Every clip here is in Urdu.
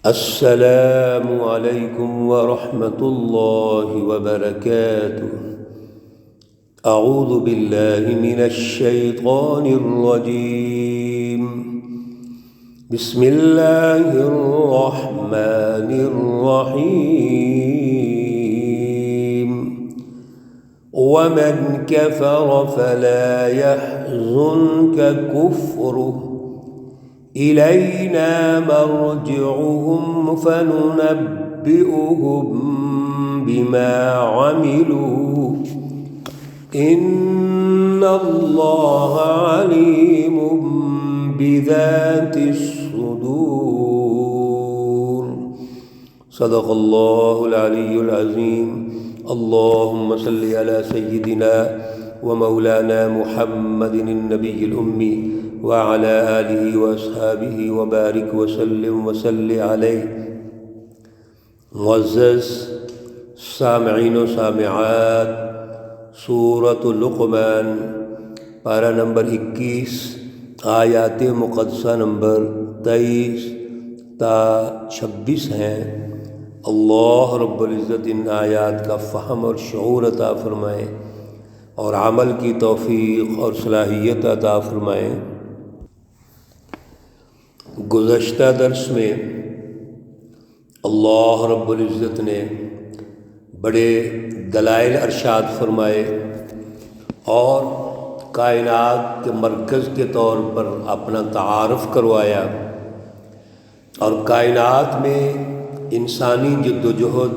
السلام علیکم ورحمۃ اللہ وبرکاتہ۔ اعوذ باللہ من الشیطان الرجیم، بسم اللہ الرحمن الرحیم۔ ومن کفر فلا يحزنك كفره إلينا مرجعهم فننبئهم بما عملوا إن الله عليم بذات الصدور۔ صدق الله العلي العظيم۔ اللهم صل على سيدنا ومولانا محمد النبي الأمي وعلى آلہ واصحابہ وبارک وسلم وصلی علیہ۔ معزز سامعین و سامعات، سورۃ لقمان پارہ نمبر 21، آیات مقدسہ نمبر 23 تا 26 ہیں۔ اللہ رب العزت ان آیات کا فہم اور شعور عطا فرمائے اور عمل کی توفیق اور صلاحیت عطا فرمائے۔ گزشتہ درس میں اللہ رب العزت نے بڑے دلائل ارشاد فرمائے اور کائنات کے مرکز کے طور پر اپنا تعارف کروایا، اور کائنات میں انسانی جد و جہد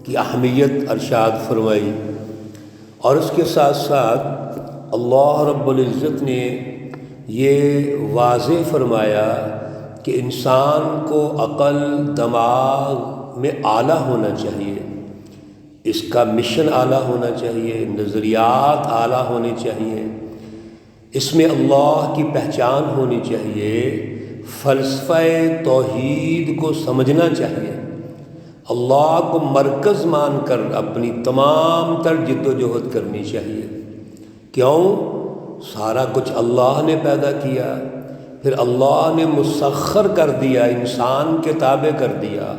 کی اہمیت ارشاد فرمائی، اور اس کے ساتھ ساتھ اللہ رب العزت نے یہ واضح فرمایا کہ انسان کو عقل دماغ میں اعلیٰ ہونا چاہیے، اس کا مشن اعلیٰ ہونا چاہیے، نظریات اعلیٰ ہونے چاہیے، اس میں اللہ کی پہچان ہونی چاہیے، فلسفہ توحید کو سمجھنا چاہیے، اللہ کو مرکز مان کر اپنی تمام تر جد و جہد کرنی چاہیے۔ کیوں؟ سارا کچھ اللہ نے پیدا کیا، پھر اللہ نے مسخر کر دیا، انسان کے تابع کر دیا۔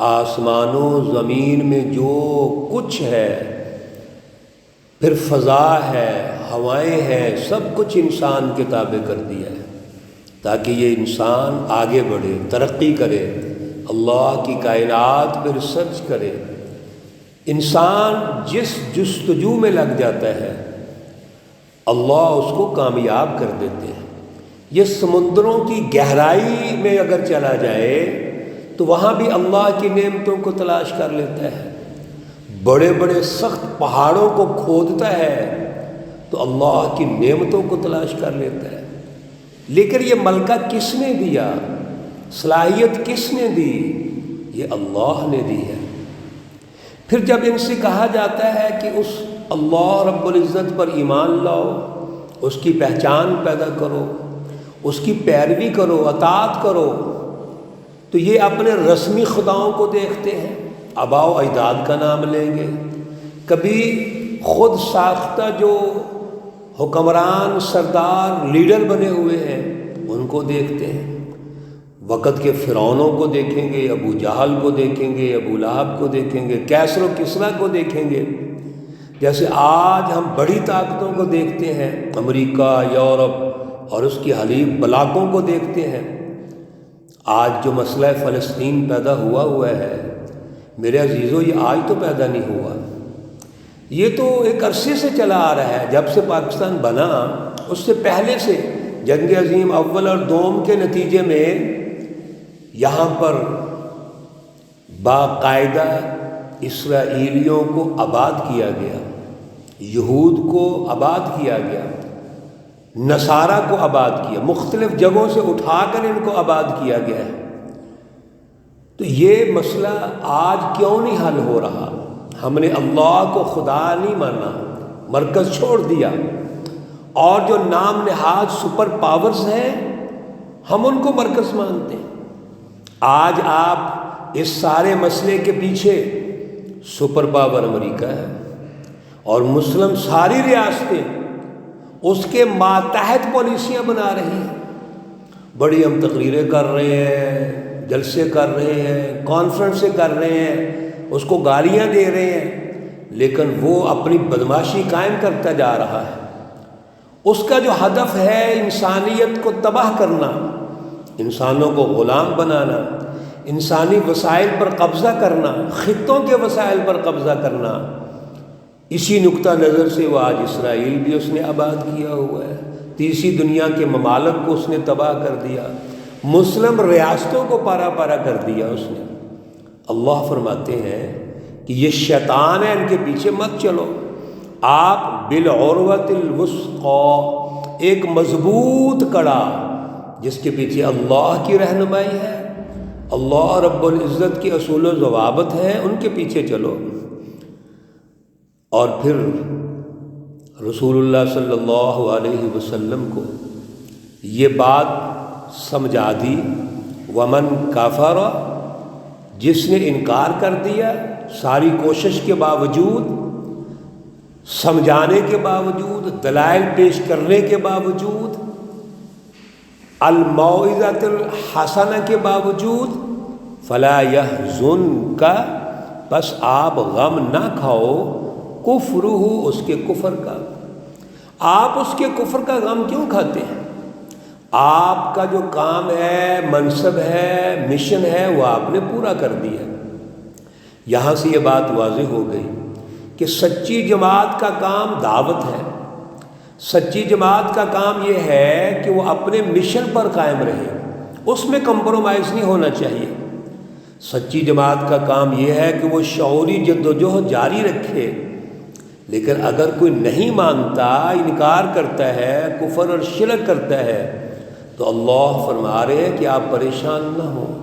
آسمان و زمین میں جو کچھ ہے، پھر فضا ہے، ہوائیں ہیں، سب کچھ انسان کے تابع کر دیا ہے تاکہ یہ انسان آگے بڑھے، ترقی کرے، اللہ کی کائنات پہ ریسرچ کرے۔ انسان جس جستجو میں لگ جاتا ہے اللہ اس کو کامیاب کر دیتے ہیں۔ یہ سمندروں کی گہرائی میں اگر چلا جائے تو وہاں بھی اللہ کی نعمتوں کو تلاش کر لیتا ہے، بڑے بڑے سخت پہاڑوں کو کھودتا ہے تو اللہ کی نعمتوں کو تلاش کر لیتا ہے۔ لیکن یہ ملکہ کس نے دیا؟ صلاحیت کس نے دی؟ یہ اللہ نے دی ہے۔ پھر جب ان سے کہا جاتا ہے کہ اس اللہ رب العزت پر ایمان لاؤ، اس کی پہچان پیدا کرو، اس کی پیروی کرو، اطاعت کرو، تو یہ اپنے رسمی خداؤں کو دیکھتے ہیں، آباء و اجداد کا نام لیں گے، کبھی خود ساختہ جو حکمران، سردار، لیڈر بنے ہوئے ہیں ان کو دیکھتے ہیں، وقت کے فرعونوں کو دیکھیں گے، ابو جہل کو دیکھیں گے، ابو لہب کو دیکھیں گے، کیسر و کسریٰ کو دیکھیں گے۔ جیسے آج ہم بڑی طاقتوں کو دیکھتے ہیں، امریکہ، یورپ اور اس کی حلیف بلاکوں کو دیکھتے ہیں۔ آج جو مسئلہ فلسطین پیدا ہوا ہے میرے عزیزو، یہ آج تو پیدا نہیں ہوا، یہ تو ایک عرصے سے چلا آ رہا ہے۔ جب سے پاکستان بنا اس سے پہلے سے جنگ عظیم اول اور دوم کے نتیجے میں یہاں پر باقاعدہ اسرائیلیوں کو آباد کیا گیا، یہود کو آباد کیا گیا، نصارہ کو آباد کیا، مختلف جگہوں سے اٹھا کر ان کو آباد کیا گیا ہے۔ تو یہ مسئلہ آج کیوں نہیں حل ہو رہا؟ ہم نے اللہ کو خدا نہیں مانا، مرکز چھوڑ دیا، اور جو نام نہاد سپر پاورز ہیں ہم ان کو مرکز مانتے ہیں۔ آج آپ اس سارے مسئلے کے پیچھے سپر پاور امریکہ ہے، اور مسلم ساری ریاستیں اس کے ماتحت پالیسیاں بنا رہی ہیں۔ بڑی ہم تقریریں کر رہے ہیں، جلسے کر رہے ہیں، کانفرنسیں کر رہے ہیں، اس کو گالیاں دے رہے ہیں، لیکن وہ اپنی بدماشی قائم کرتا جا رہا ہے۔ اس کا جو ہدف ہے انسانیت کو تباہ کرنا، انسانوں کو غلام بنانا، انسانی وسائل پر قبضہ کرنا، خطوں کے وسائل پر قبضہ کرنا، اسی نقطہ نظر سے وہ آج اسرائیل بھی اس نے آباد کیا ہوا ہے، تیسری دنیا کے ممالک کو اس نے تباہ کر دیا، مسلم ریاستوں کو پارا پارا کر دیا اس نے۔ اللہ فرماتے ہیں کہ یہ شیطان ہے، ان کے پیچھے مت چلو، آپ بالعروۃ الوثقی، ایک مضبوط کڑا جس کے پیچھے اللہ کی رہنمائی ہے، اللہ رب العزت کے اصول و ضوابط ہیں، ان کے پیچھے چلو۔ اور پھر رسول اللہ صلی اللہ علیہ وسلم کو یہ بات سمجھا دی، ومن کفر، جس نے انکار کر دیا ساری کوشش کے باوجود، سمجھانے کے باوجود، دلائل پیش کرنے کے باوجود، الموعظۃ الحسنہ کے باوجود، فلا یحزنک، بس آپ غم نہ کھاؤ، کفرہ، اس کے کفر کا۔ آپ اس کے کفر کا غم کیوں کھاتے ہیں؟ آپ کا جو کام ہے، منصب ہے، مشن ہے، وہ آپ نے پورا کر دیا۔ یہاں سے یہ بات واضح ہو گئی کہ سچی جماعت کا کام دعوت ہے، سچی جماعت کا کام یہ ہے کہ وہ اپنے مشن پر قائم رہے، اس میں کمپرومائز نہیں ہونا چاہیے۔ سچی جماعت کا کام یہ ہے کہ وہ شعوری جدوجہد جاری رکھے، لیکن اگر کوئی نہیں مانتا، انکار کرتا ہے، کفر اور شرک کرتا ہے، تو اللہ فرما رہے ہیں کہ آپ پریشان نہ ہوں،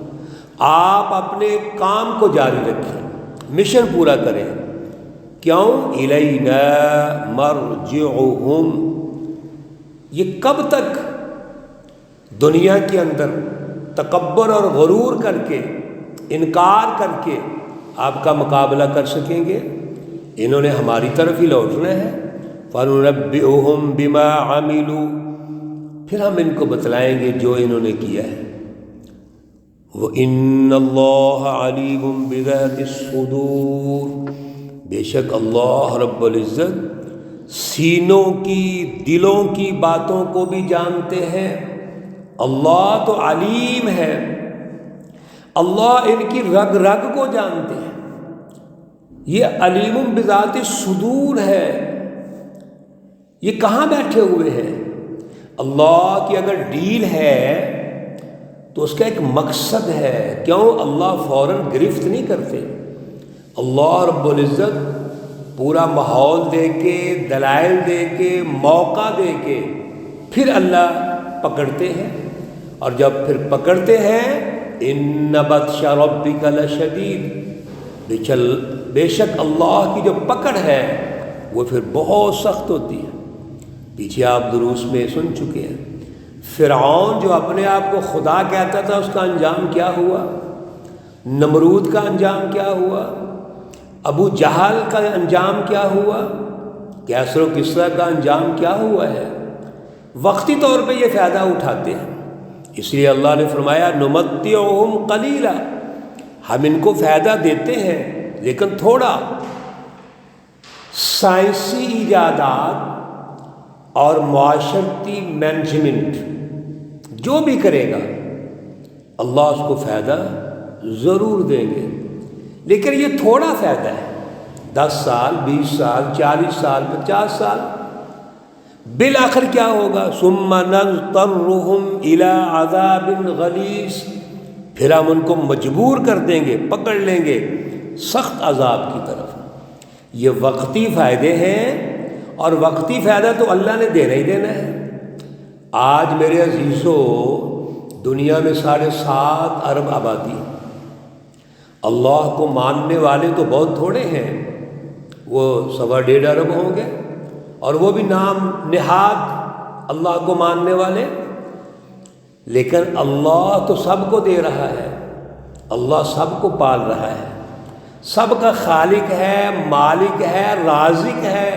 آپ اپنے کام کو جاری رکھیں، مشن پورا کریں۔ کیوں؟ الینا مرجعہم، یہ کب تک دنیا کے اندر تکبر اور غرور کر کے، انکار کر کے آپ کا مقابلہ کر سکیں گے؟ انہوں نے ہماری طرف ہی لوٹنا ہے۔ فَنُنَبِّئُهُم بِمَا عَمِلُوا، پھر ہم ان کو بتلائیں گے جو انہوں نے کیا ہے۔ وَإِنَّ اللَّهَ عَلِيمٌ بِذَاتِ الصُّدُورِ، بے شک اللہ رب العزت سینوں کی، دلوں کی باتوں کو بھی جانتے ہیں۔ اللہ تو علیم ہے، اللہ ان کی رگ رگ کو جانتے ہیں۔ یہ علیم بذات الصدور ہے، یہ کہاں بیٹھے ہوئے ہیں؟ اللہ کی اگر ڈیل ہے تو اس کا ایک مقصد ہے۔ کیوں؟ اللہ فوراً گرفت نہیں کرتے، اللہ رب العزت پورا ماحول دے کے، دلائل دے کے، موقع دے کے پھر اللہ پکڑتے ہیں، اور جب پھر پکڑتے ہیں، ان بطش ربک لشدید، بے شک اللہ کی جو پکڑ ہے وہ پھر بہت سخت ہوتی ہے۔ پیچھے آپ دروس میں سن چکے ہیں، فرعون جو اپنے آپ کو خدا کہتا تھا، اس کا انجام کیا ہوا؟ نمرود کا انجام کیا ہوا؟ ابو جہل کا انجام کیا ہوا؟ کیسر و کسریٰ کا انجام کیا ہوا ہے؟ وقتی طور پہ یہ فائدہ اٹھاتے ہیں، اس لیے اللہ نے فرمایا نمتعہم قلیلا، ہم ان کو فائدہ دیتے ہیں لیکن تھوڑا۔ سائنسی ایجادات اور معاشرتی مینجمنٹ جو بھی کرے گا، اللہ اس کو فائدہ ضرور دیں گے، لیکن یہ تھوڑا فائدہ ہے، 10 سال، 20 سال، 40 سال، 50 سال، بالآخر کیا ہوگا؟ ثم نضطرهم الى عذاب غلیظ، پھر ہم ان کو مجبور کر دیں گے، پکڑ لیں گے سخت عذاب کی طرف۔ یہ وقتی فائدے ہیں، اور وقتی فائدہ تو اللہ نے دینا ہی دینا ہے۔ آج میرے عزیزو، دنیا میں 7.5 ارب آبادی ہے، اللہ کو ماننے والے تو بہت تھوڑے ہیں، وہ 1.25 ارب ہوں گے، اور وہ بھی نام نہاد اللہ کو ماننے والے۔ لیکن اللہ تو سب کو دے رہا ہے، اللہ سب کو پال رہا ہے، سب کا خالق ہے، مالک ہے، رازق ہے۔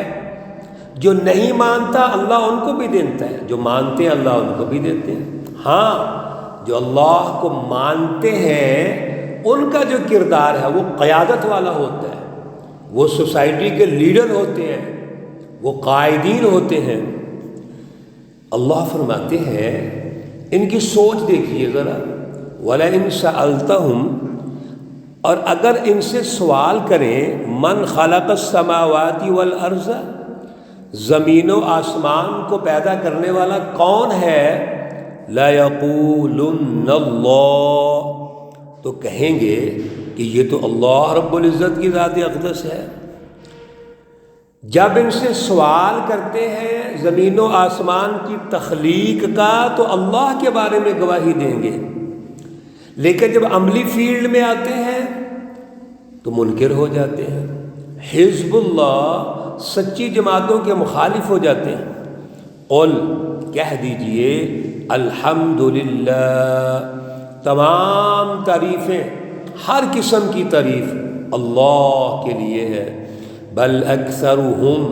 جو نہیں مانتا اللہ ان کو بھی دیتا ہے، جو مانتے ہیں اللہ ان کو بھی دیتے ہیں۔ ہاں، جو اللہ کو مانتے ہیں ان کا جو کردار ہے وہ قیادت والا ہوتا ہے، وہ سوسائٹی کے لیڈر ہوتے ہیں، وہ قائدین ہوتے ہیں۔ اللہ فرماتے ہیں ان کی سوچ دیکھیے ذرا، وَلَئِن سَأَلْتَهُمْ، اور اگر ان سے سوال کریں، من خلق السماوات والارض، زمین و آسمان کو پیدا کرنے والا کون ہے، لَيَقُولُنَّ اللَّهُ، تو کہیں گے کہ یہ تو اللہ رب العزت کی ذات اقدس ہے۔ جب ان سے سوال کرتے ہیں زمین و آسمان کی تخلیق کا تو اللہ کے بارے میں گواہی دیں گے، لیکن جب عملی فیلڈ میں آتے ہیں تو منکر ہو جاتے ہیں، حزب اللہ سچی جماعتوں کے مخالف ہو جاتے ہیں۔ قل، کہہ دیجئے، الحمدللہ، تمام تعریفیں، ہر قسم کی تعریف اللہ کے لیے ہے، بل اکثرہم،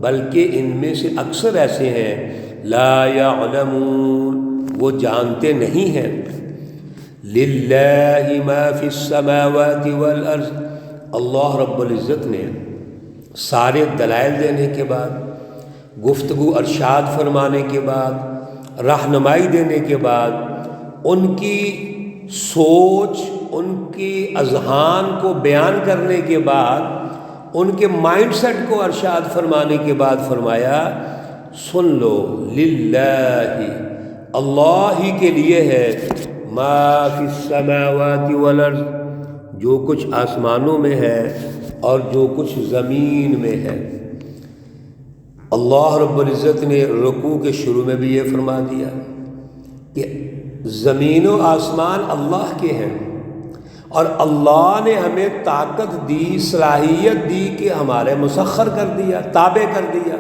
بلکہ ان میں سے اکثر ایسے ہیں، لا یعلمون، وہ جانتے نہیں ہیں۔ للہ ما فی السماوات والارض، اللہ رب العزت نے سارے دلائل دینے کے بعد، گفتگو ارشاد فرمانے کے بعد، رہنمائی دینے کے بعد، ان کی سوچ، ان کی اذہان کو بیان کرنے کے بعد، ان کے مائنڈ سیٹ کو ارشاد فرمانے کے بعد فرمایا، سن لو، للہ، اللہ ہی کے لیے ہے، ما فی السماوات والارض، جو کچھ آسمانوں میں ہے اور جو کچھ زمین میں ہے۔ اللہ رب العزت نے رکوع کے شروع میں بھی یہ فرما دیا کہ زمین و آسمان اللہ کے ہیں، اور اللہ نے ہمیں طاقت دی، صلاحیت دی کہ ہمارے مسخر کر دیا، تابع کر دیا۔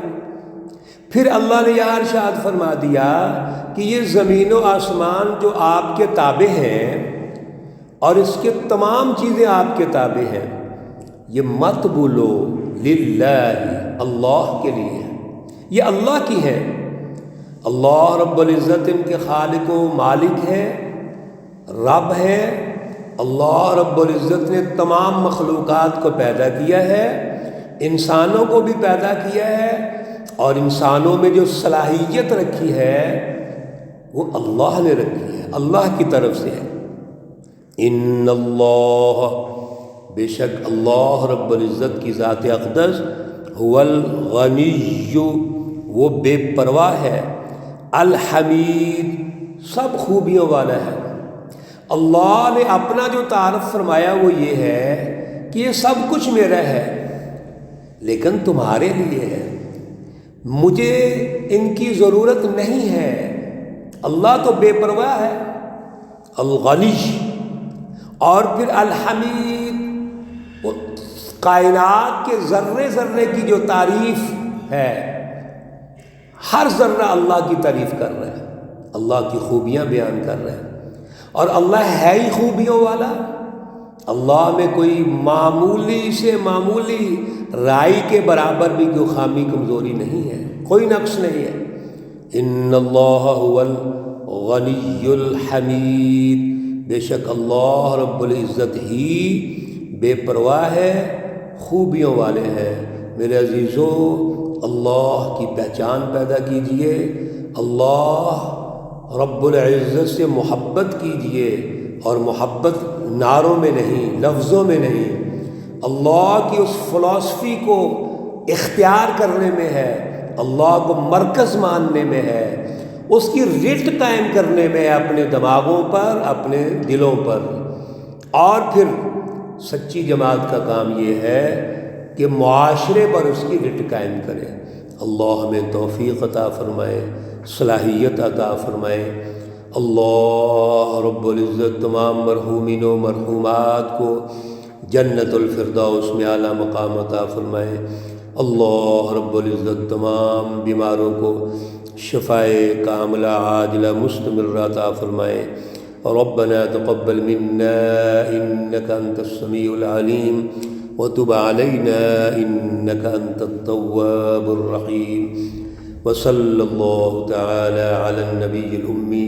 پھر اللہ نے یہاں ارشاد فرما دیا کہ یہ زمین و آسمان جو آپ کے تابع ہیں اور اس کے تمام چیزیں آپ کے تابع ہیں، یہ مت بولو، للہ، اللہ کے لیے، یہ اللہ کی ہے۔ اللہ رب العزت ان کے خالق و مالک ہے، رب ہے۔ اللہ رب العزت نے تمام مخلوقات کو پیدا کیا ہے، انسانوں کو بھی پیدا کیا ہے، اور انسانوں میں جو صلاحیت رکھی ہے وہ اللہ نے رکھی ہے، اللہ کی طرف سے ہے۔ ان اللہ، بے شک اللہ رب العزت کی ذات اقدس، هو الغنی، وہ بے پرواہ ہے، الحمید، سب خوبیوں والا ہے۔ اللہ نے اپنا جو تعارف فرمایا وہ یہ ہے کہ یہ سب کچھ میرا ہے لیکن تمہارے لیے ہے، مجھے ان کی ضرورت نہیں ہے۔ اللہ تو بے پرواہ ہے، الغنی، اور پھر الحمید، وہ کائنات کے ذرے ذرے کی جو تعریف ہے، ہر ذرہ اللہ کی تعریف کر رہا ہے، اللہ کی خوبیاں بیان کر رہا ہے، اور اللہ ہے ہی خوبیوں والا۔ اللہ میں کوئی معمولی سے معمولی رائی کے برابر بھی کوئی خامی کمزوری نہیں ہے، کوئی نقص نہیں ہے۔ ان اللہ هو الغنی الحمید، بے شک اللہ رب العزت ہی بے پرواہ ہے، خوبیوں والے ہیں۔ میرے عزیزو، اللہ کی پہچان پیدا کیجئے، اللہ رب العزت سے محبت کیجئے، اور محبت نعروں میں نہیں، لفظوں میں نہیں، اللہ کی اس فلسفی کو اختیار کرنے میں ہے، اللہ کو مرکز ماننے میں ہے، اس کی رٹ قائم کرنے میں ہے اپنے دماغوں پر، اپنے دلوں پر۔ اور پھر سچی جماعت کا کام یہ ہے کہ معاشرے پر اس کی رٹ قائم کرے۔ اللہ ہمیں توفیق عطا فرمائے، صلاحیت عطا فرمائے۔ اللہ رب العزت تمام مرحومین و مرحومات کو جنت الفردوس میں اعلیٰ مقام عطا فرمائے۔ اللہ رب العزت تمام بیماروں کو شفائے کاملہ عاجلہ مستمرہ عطا فرمائے۔ ربنا تقبل منا انك انت السميع العليم وتب علينا انك انت التواب الرحيم، وصلى الله تعالى على النبي الأمي